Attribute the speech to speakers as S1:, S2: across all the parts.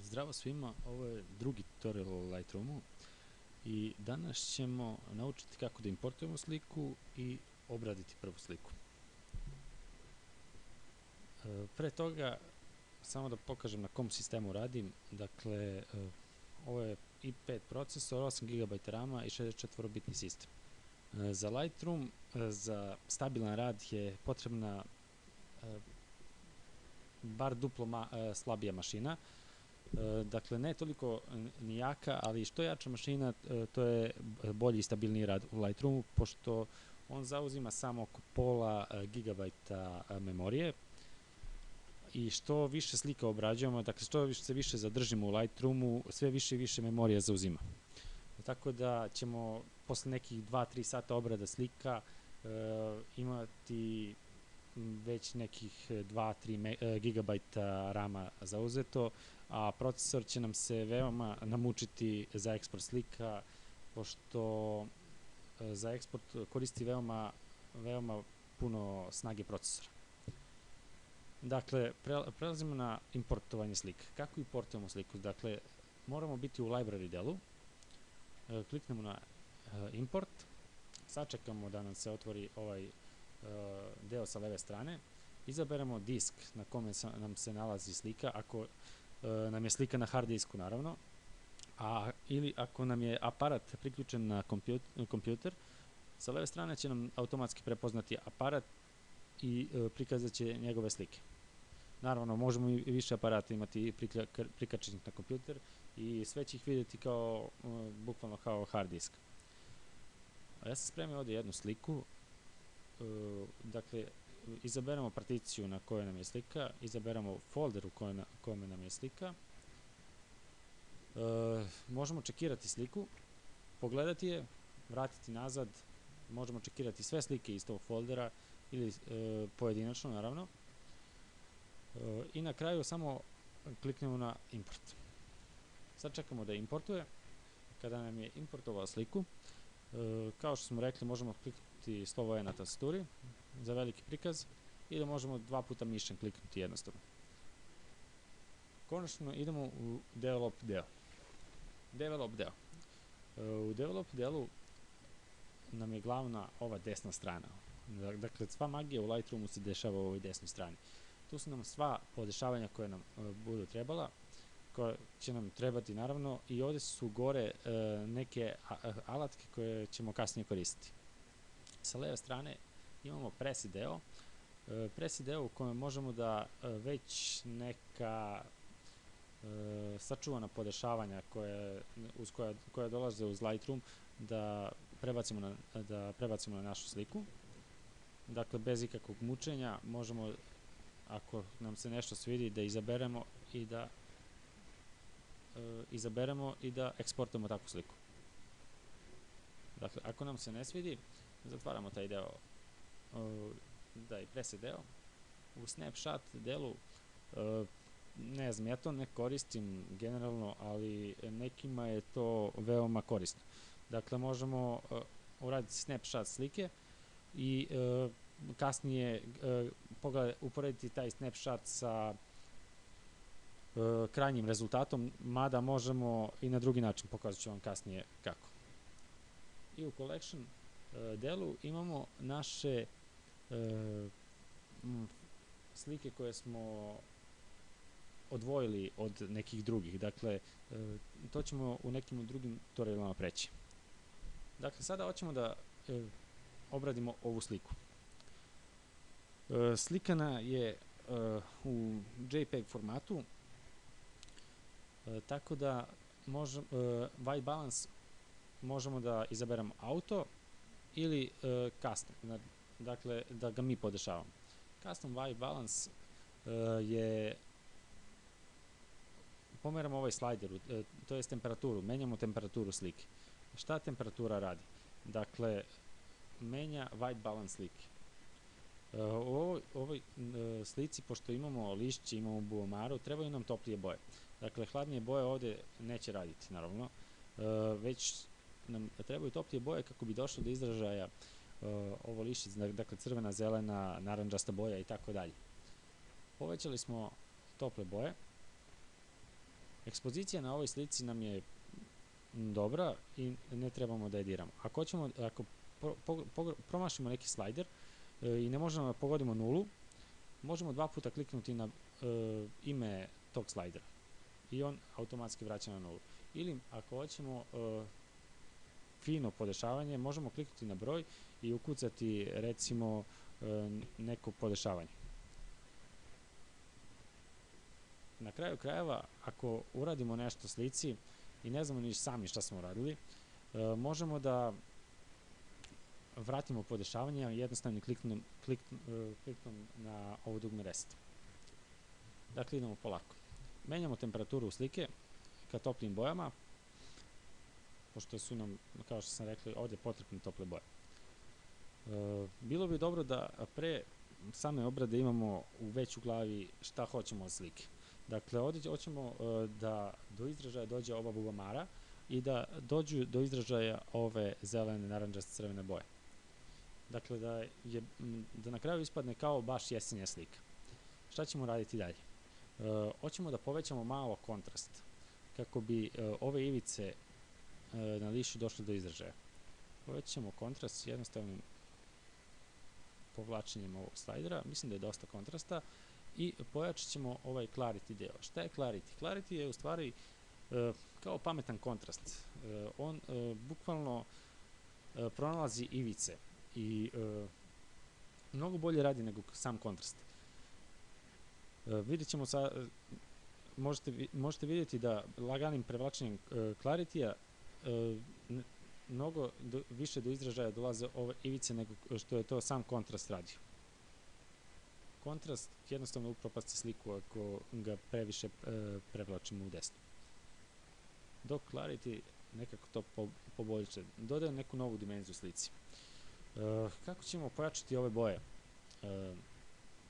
S1: Zdravo svima, ovo je drugi tutorial o Lightroomu i danas ćemo naučiti kako da importujemo sliku i obraditi prvu sliku. Pre toga, samo da pokažem na kom sistemu radim, dakle, ovo je i5 procesor, 8 GB RAM i 64-bitni sistem. Za Lightroom, za stabilan rad je potrebna bar duplo slabija mašina. Dakle, ne toliko ni jaka, ali što jača mašina, to je bolji i stabilniji rad u Lightroomu, pošto on zauzima samo oko pola gigabajta memorije i što više slika obrađujemo, dakle što se više zadržimo u Lightroomu, sve više i više memorija zauzima. Tako da ćemo posle nekih 2-3 sata obrada slika imati već nekih 2-3 gigabajta RAM-a zauzeto, a procesor će nam se veoma namučiti za eksport slika, pošto za eksport koristi veoma puno snage procesora. Dakle, prelazimo na importovanje slika. Kako importujemo sliku? Dakle, moramo biti u library delu, kliknemo na import, sačekamo da nam se otvori ovaj deo sa leve strane, izaberemo disk na kome nam se nalazi slika, ako nam je slika na hard disku naravno, ili ako nam je aparat priključen na kompjuter, sa leve strane će nam automatski prepoznati aparat i prikazat će njegove slike. Naravno, možemo i više aparata imati prikačenih na kompjuter i sve će ih vidjeti kao, bukvalno kao hard disk. Ja sam spremio ovdje jednu sliku. Dakle, izaberemo particiju na kojoj nam je slika, izaberemo folder u kojem nam je slika, možemo čekirati sliku, pogledati je, vratiti nazad, možemo čekirati sve slike iz tog foldera ili pojedinačno naravno, i na kraju samo kliknemo na import. Sad čekamo da importuje. Kada nam je importovao sliku, kao što smo rekli, možemo kliknuti slovo E na tastaturi za veliki prikaz i da možemo 2 puta mišem kliknuti jednostavno. Konačno idemo u develop deo. U develop delu nam je glavna ova desna strana. Dakle, sva magija u Lightroomu se dešava u ovoj desnoj strani. Tu su nam sva podešavanja koje nam budu trebala, koje će nam trebati naravno, i ovdje su gore neke alatke koje ćemo kasnije koristiti. Sa leve strane imamo presi deo u kojem možemo da već neka sačuvana podešavanja koja dolaze uz Lightroom da prebacimo na našu sliku. Dakle, bez ikakvog mučenja možemo, ako nam se nešto svidi, da izaberemo i da eksportujemo takvu sliku. Dakle, ako nam se ne svidi, zatvaramo taj deo, da je preset deo. U snapshot delu, ne znam, ja to ne koristim generalno, ali nekima je to veoma korisno. Dakle, možemo uraditi snapshot slike i kasnije uporediti taj snapshot sa krajnjim rezultatom, mada možemo i na drugi način, pokazat ću vam kasnije kako. I u collection delu imamo naše slike koje smo odvojili od nekih drugih. Dakle, to ćemo u nekim drugim tutorialima preći. Dakle, sada hoćemo da obradimo ovu sliku. Slikana je u JPEG formatu, tako da white balance možemo da izaberemo auto ili custom, dakle da ga mi podešavamo. Custom white balance je, pomeramo ovaj slider, to je temperaturu, menjamo temperaturu slike. Šta temperatura radi? Dakle, menja white balance slike. U ovoj slici, pošto imamo lišće, imamo buomaru, trebaju nam toplije boje. Dakle, hladnije boje ovdje neće raditi, naravno, već nam trebaju toplije boje kako bi došlo do izražaja ovo lišće, dakle crvena, zelena, narandžasta boja i tako dalje. Povećali smo tople boje Ekspozicija na ovoj slici nam je dobra i ne trebamo da ediramo. Ako promašimo neki slajder i ne možemo da pogodimo nulu, možemo 2 puta kliknuti na ime tog slajdera i on automatski vraća na nulu. Ili ako hoćemo fino podešavanje, možemo kliknuti na broj i ukucati recimo neko podešavanje. Na kraju krajeva, ako uradimo nešto slici i ne znamo ni sami šta smo uradili, možemo da vratimo podešavanje jednostavno kliknom na ovo dugme reset. Dakle, idemo polako. Menjamo temperaturu slike ka toplim bojama, pošto su nam, kao što sam rekli, ovdje potrebne tople boje. Bilo bi dobro da pre same obrade imamo već u glavi šta hoćemo od slike. Dakle, ovdje hoćemo da do izražaja dođe ova bubamara i da dođu do izražaja ove zelene, naranđaste, crvene boje. Dakle, da na kraju ispadne kao baš jesenja slika. Šta ćemo raditi dalje? Hoćemo da povećamo malo kontrast, kako bi ove ivice na lišu došle do izražaja. Povećamo kontrast jednostavnim povlačenjem ovog slajdera, mislim da je dosta kontrasta, i pojačat ćemo ovaj clarity deo. Šta je clarity? Clarity je u stvari kao pametan kontrast. On bukvalno pronalazi ivice i mnogo bolje radi nego sam kontrast. Vidjet ćemo možete vidjeti da laganim prevlačenjem claritya mnogo više do izražaja dolaze ove ivice nego što je to sam kontrast radio. Kontrast jednostavno upropasti sliku ako ga previše prevlačimo u desno. Dok clarity nekako to poboljša, dodaje neku novu dimenziju slici. Kako ćemo pojačati ove boje?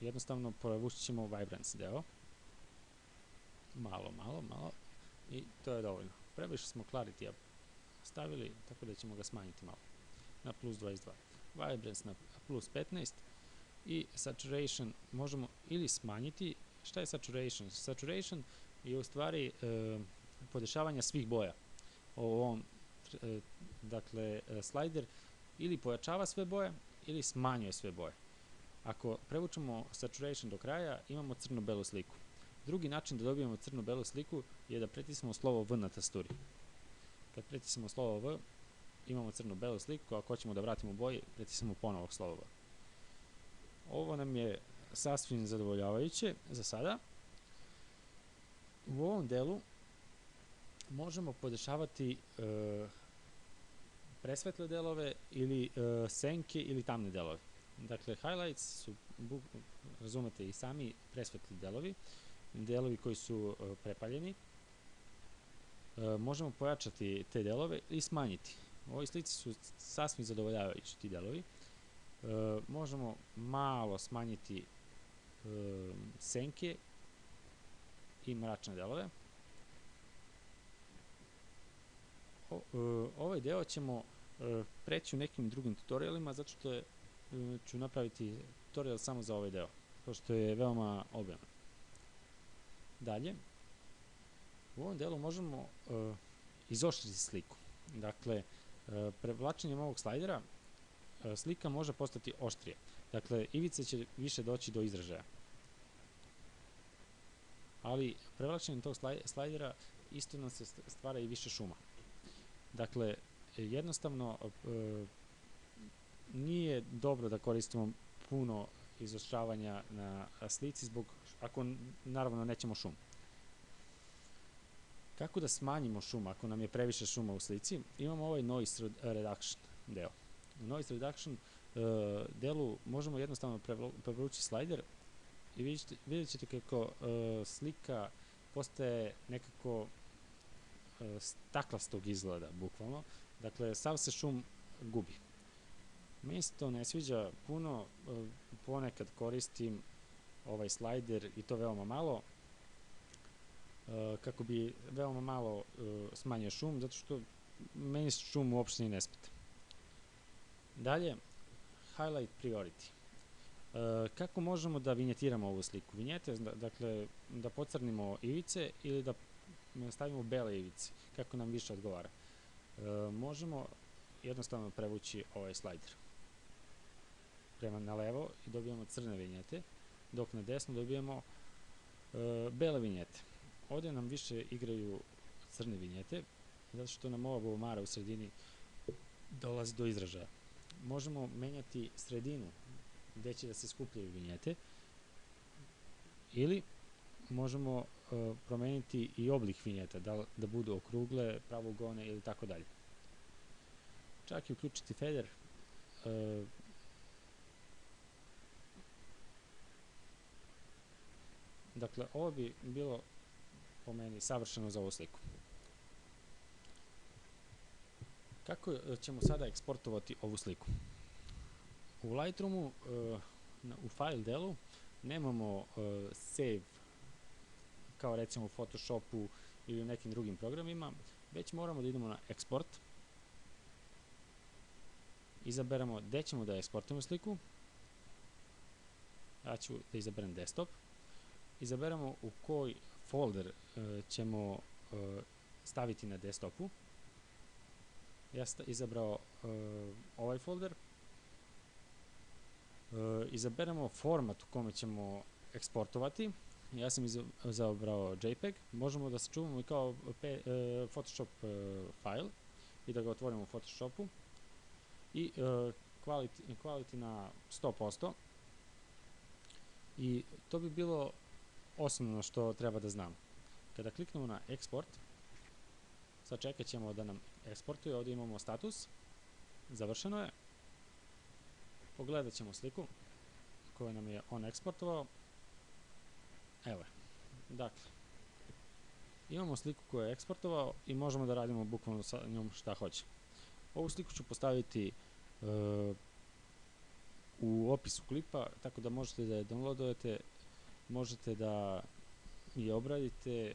S1: Jednostavno povući ćemo vibrance deo. Malo. I to je dovoljno. Previše smo clarity stavili, tako da ćemo ga smanjiti malo. Na plus 22. Vibrance na plus 15. I saturation možemo ili smanjiti. Šta je saturation? Saturation je u stvari podešavanje svih boja. Dakle, slider ili pojačava sve boje ili smanjuje sve boje. Ako prevučemo saturation do kraja, imamo crno-belu sliku. Drugi način da dobijemo crno-belu sliku je da pritisnemo slovo V na tasturi. Kad pritisnemo slovo V, imamo crno-belu sliku, ako hoćemo da vratimo boje, pritisnemo ponovo slovo V. Ovo nam je sasvim zadovoljavajuće za sada. U ovom delu možemo podešavati presvetle delove ili senke ili tamne delove. Dakle, highlights su, razumete i sami, presvetli delovi koji su prepaljeni. Možemo pojačati te delove i smanjiti. U ovoj slici su sasvim zadovoljavajući ti delovi. Možemo malo smanjiti senke i mračne delove. Ovaj deo ćemo preći u nekim drugim tutorialima, zato što ću napraviti tutorial samo za ovaj deo, pošto je veoma obiman. Dalje, u ovom delu možemo izoštriti sliku. Dakle, prevlačenjem ovog slajdera slika može postati oštrije. Dakle, ivice će više doći do izražaja. Ali, prevlačenjem tog slajdera isto nam se stvara i više šuma. Dakle, jednostavno nije dobro da koristimo puno izoštravanja na slici, ako naravno nećemo šum. Kako da smanjimo šum ako nam je previše šuma u slici? Imamo ovaj noise reduction deo. U noise reduction delu možemo jednostavno prevrući slajder i vidjet ćete kako slika postaje nekako staklastog izgleda, bukvalno. Dakle, sav se šum gubi. Meni se to ne sviđa puno, ponekad koristim ovaj slajder i to veoma malo, kako bi veoma malo smanjio šum, zato što meni šum uopšte ni ne smeta. Dalje, highlight priority. Kako možemo da vinjetiramo ovu sliku? Vinjete, dakle, da pocrnimo ivice ili da stavimo bele ivice, kako nam više odgovara. Možemo jednostavno prevući ovaj slajder prema na levo i dobijemo crne vinjete, dok na desno dobijemo bele vinjete. Ovdje nam više igraju crne vinjete, zato što nam ova bubamara u sredini dolazi do izražaja. Možemo menjati sredinu gdje će da se skupljaju vinjete, ili možemo promeniti i oblik vinjeta, da budu okrugle, pravouglone ili tako dalje. Čak i uključiti feder. Dakle, ovo bi bilo po meni savršeno za ovu sliku. Kako ćemo sada eksportovati ovu sliku? U Lightroomu u file delu nemamo save kao recimo u Photoshopu ili u nekim drugim programima, već moramo da idemo na export, izaberemo gde ćemo da eksportujemo sliku. Ja ću da izaberem desktop, izaberemo u koji folder ćemo staviti na desktopu. Ja sam izabrao ovaj folder, izaberemo format u kome ćemo eksportovati. Ja sam izabrao JPEG, možemo da sačuvamo i kao Photoshop file i da ga otvorimo u Photoshopu, i quality na 100%, i to bi bilo osnovno što treba da znam. Kada kliknemo na export, sačekat ćemo da nam eksportuje. Ovdje imamo status, završeno je. Pogledat ćemo sliku koju nam je on eksportovao. Evo je. Dakle, imamo sliku koju je eksportovao i možemo da radimo bukvalno sa njom šta hoće. Ovu sliku ću postaviti u opisu klipa, tako da možete da je downloadujete, možete da je obradite.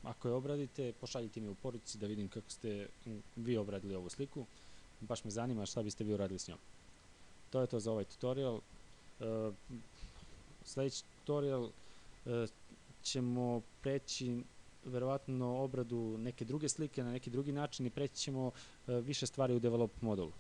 S1: Ako je obradite, pošaljite mi u poruci da vidim kako ste vi obradili ovu sliku. Baš me zanima šta biste vi uradili s njom. To je to za ovaj tutorial. Sljedeći tutorial ćemo preći verovatno obradu neke druge slike na neki drugi način i preći ćemo više stvari u develop modulu.